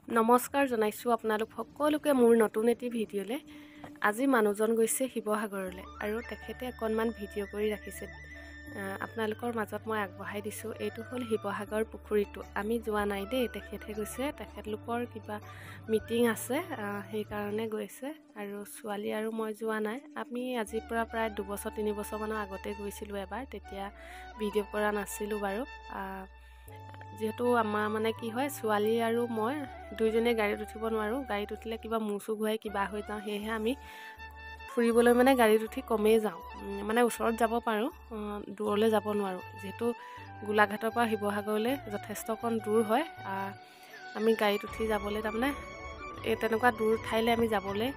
নমস্কাৰ জনাইছোঁ আপোনালোক সকলোকে মোৰ নতুন এটি ভিডিঅ'লৈ। আজি মানুহজন গৈছে শিৱসাগৰলৈ আৰু তেখেতে অকণমান ভিডিঅ' কৰি ৰাখিছে। আপোনালোকৰ মাজত মই আগবঢ়াই দিছোঁ। এইটো হ'ল শিৱসাগৰ পুখুৰীটো। আমি যোৱা নাই দেই, তেখেতে গৈছে। তেখেতলোকৰ কিবা মিটিং আছে, সেইকাৰণে গৈছে আৰু ছোৱালী আৰু মই যোৱা নাই। আমি আজিৰ পৰা প্ৰায় 2-3 বছৰমানৰ আগতে গৈছিলোঁ এবাৰ, তেতিয়া ভিডিঅ' কৰা নাছিলোঁ বাৰু। যিহেতু আমাৰ মানে কি হয়, ছোৱালী আৰু মই দুইজনে গাড়ীত উঠিব নোৱাৰোঁ। গাড়ীত উঠিলে কিবা মূৰ চুৰ ঘূৰাই কিবা হৈ যাওঁ, সেয়েহে আমি ফুৰিবলৈ মানে গাড়ীত উঠি কমেই যাওঁ। মানে ওচৰত যাব পাৰোঁ, দূৰলৈ যাব নোৱাৰোঁ। যিহেতু গোলাঘাটৰ পৰা শিৱসাগৰলৈ যথেষ্ট অকণ দূৰ হয়। আমি গাড়ীত উঠি যাবলৈ তাৰমানে তেনেকুৱা দূৰ ঠাইলৈ আমি যাবলৈ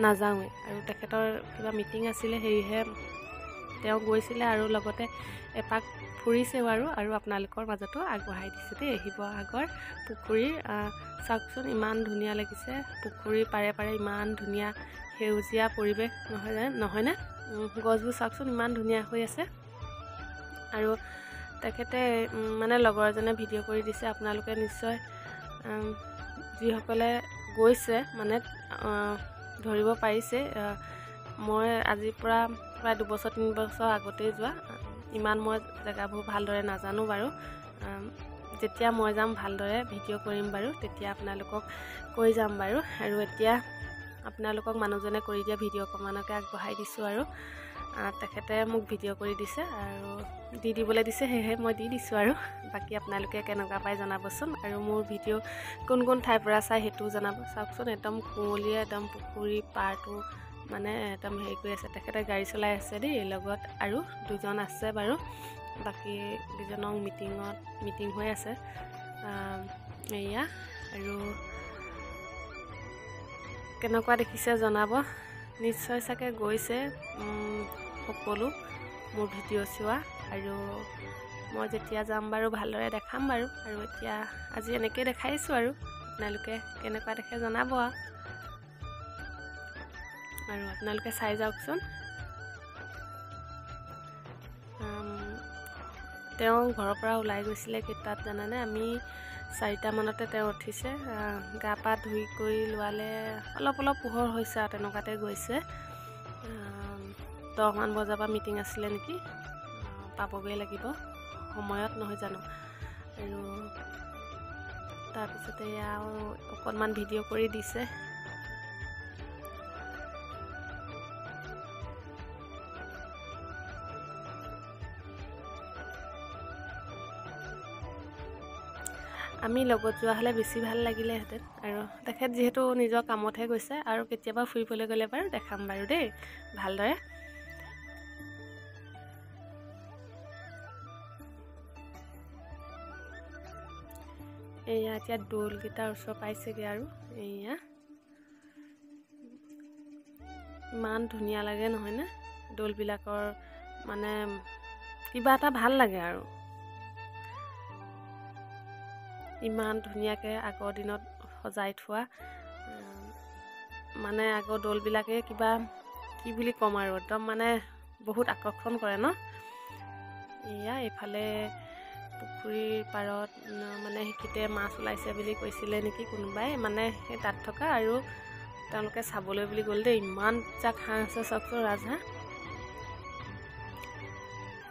নাযাওঁৱেই। আৰু তেখেতৰ কিবা মিটিং আছিলে, সেয়েহে তেওঁ গৈছিলে আৰু লগতে এপাক ফুৰিছেও আৰু আপোনালোকৰ মাজতো আগবঢ়াই দিছোঁ দেই। শিৱসাগৰ পুখুৰীৰ চাওকচোন, ইমান ধুনীয়া লাগিছে। পুখুৰীৰ পাৰে পাৰে ইমান ধুনীয়া সেউজীয়া পৰিৱেশ নহয়নে? গছবোৰ চাওকচোন ইমান ধুনীয়া হৈ আছে। আৰু তেখেতে মানে লগৰ এজনে ভিডিঅ' কৰি দিছে। আপোনালোকে নিশ্চয় যিসকলে গৈছে মানে ধৰিব পাৰিছে। মই আজিৰ পৰা প্ৰায় 2-3 বছৰ আগতেই যোৱা। ইমান মই জেগাবোৰ ভালদৰে নাজানো বাৰু। যেতিয়া মই যাম ভালদৰে ভিডিঅ' কৰিম বাৰু, তেতিয়া আপোনালোকক কৈ যাম বাৰু। আৰু এতিয়া আপোনালোকক মানুহজনে কৰি দিয়া ভিডিঅ' অকণমানকে আগবঢ়াই দিছোঁ আৰু তেখেতে মোক ভিডিঅ' কৰি দিছে আৰু দিবলৈ দিছে, সেয়েহে মই দি দিছোঁ আৰু। বাকী আপোনালোকে কেনেকুৱা পাই জনাবচোন। আৰু মোৰ ভিডিঅ' কোন কোন ঠাইৰ পৰা চাই সেইটোও জনাব। চাওকচোন একদম কুঁৱলীয়ে একদম পুখুৰী পাৰটো মানে একদম হেৰি কৰি আছে। তেখেতে গাড়ী চলাই আছে দেই, লগত আৰু দুজন আছে বাৰু। বাকী কেইজনক মিটিং হৈ আছে এয়া। আৰু কেনেকুৱা দেখিছে জনাব। নিশ্চয় চাগে গৈছে সকলো মোৰ ভিডিঅ' চোৱা। আৰু মই যেতিয়া যাম বাৰু ভালদৰে দেখাম বাৰু। আৰু এতিয়া আজি এনেকৈ দেখাইছোঁ আৰু আপোনালোকে কেনেকুৱা দেখে জনাব আৰু আপোনালোকে চাই যাওকচোন। তেওঁ ঘৰৰ পৰা ওলাই গৈছিলে কেইটাত জানানে? আমি 4টামানতে তেওঁ উঠিছে। গা পা ধুই কৰি লোৱালে অলপ পোহৰ হৈছে আৰু তেনেকুৱাতে গৈছে। 10মান বজাৰ পৰা মিটিং আছিলে নেকি, পাবগৈ লাগিব সময়ত, নহয় জানো? আৰু তাৰপিছতে আৰু অকণমান ভিডিঅ' কৰি দিছে। আমি লগত যোৱা হ'লে বেছি ভাল লাগিলেহেঁতেন। আৰু তেখেত যিহেতু নিজৰ কামতহে গৈছে, আৰু কেতিয়াবা ফুৰিবলৈ গ'লে বাৰু দেখাম বাৰু দেই ভালদৰে। এয়া এতিয়া দৌলকেইটাৰ ওচৰ পাইছেগৈ আৰু এয়া ইমান ধুনীয়া লাগে নহয়নে? দৌলবিলাকৰ মানে কিবা এটা ভাল লাগে আৰু ইমান ধুনীয়াকৈ আগৰ দিনত সজাই থোৱা। মানে আগৰ দৌলবিলাকে কিবা কি বুলি ক'ম আৰু একদম মানে বহুত আকৰ্ষণ কৰে ন। এয়া এইফালে পুখুৰীৰ পাৰত মানে সেইখিতে মাছ ওলাইছে বুলি কৈছিলে নেকি কোনোবাই, মানে সেই তাত থকা। আৰু তেওঁলোকে চাবলৈ বুলি গ'ল দেই। ইমান জাক হাঁহ আছে চাওকচোন, ৰাজহাঁহ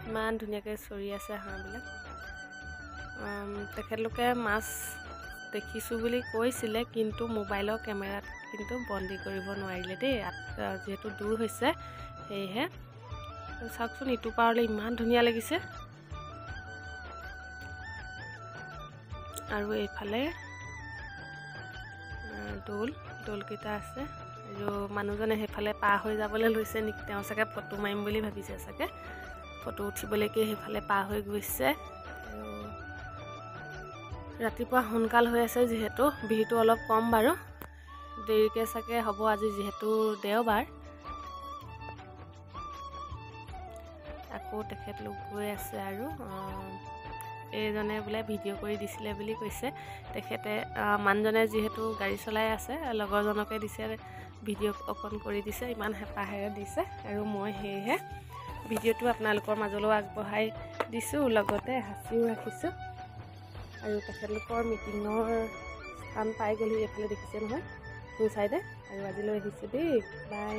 ইমান ধুনীয়াকৈ চৰি আছে হাঁহবিলাক। তেখেতলোকে মাছ দেখিছোঁ বুলি কৈছিলে, কিন্তু মোবাইলৰ কেমেৰাত কিন্তু বন্দী কৰিব নোৱাৰিলে দেই, যিহেতু দূৰ হৈছে। সেয়েহে চাওকচোন, ইটো পাৰলৈ ইমান ধুনীয়া লাগিছে। আৰু এইফালে দৌলকেইটা আছে। আৰু মানুহজনে সেইফালে পাৰ হৈ যাবলৈ লৈছে নেকি, তেওঁ চাগে ফটো মাৰিম বুলি ভাবিছে চাগে। ফটো উঠিবলৈকে সেইফালে পাৰ হৈ গৈছে। আৰু ৰাতিপুৱা সোনকাল হৈ আছে, যিহেতু ভিৰটো অলপ কম বাৰু। দেৰিকৈ চাগে হ'ব আজি, যিহেতু দেওবাৰ। আকৌ তেখেতলোক গৈ আছে আৰু এইজনে বোলে ভিডিঅ' কৰি দিছিলে বুলি কৈছে তেখেতে। মানুহজনে যিহেতু গাড়ী চলাই আছে, লগৰজনকে দিছে ভিডিঅ' অকণ কৰি দিছে, ইমান হেঁপাহেৰে দিছে। আৰু মই সেয়েহে ভিডিঅ'টো আপোনালোকৰ মাজলৈও আগবঢ়াই দিছোঁ, লগতে সাঁচিও ৰাখিছোঁ। আৰু তেখেতলোকৰ মিটিঙৰ কাম পাই গ'লো, এইফালে দেখিছে নহয় মোৰ চাইডে। আৰু আজিলৈ আহিছোঁ দেই, বাই।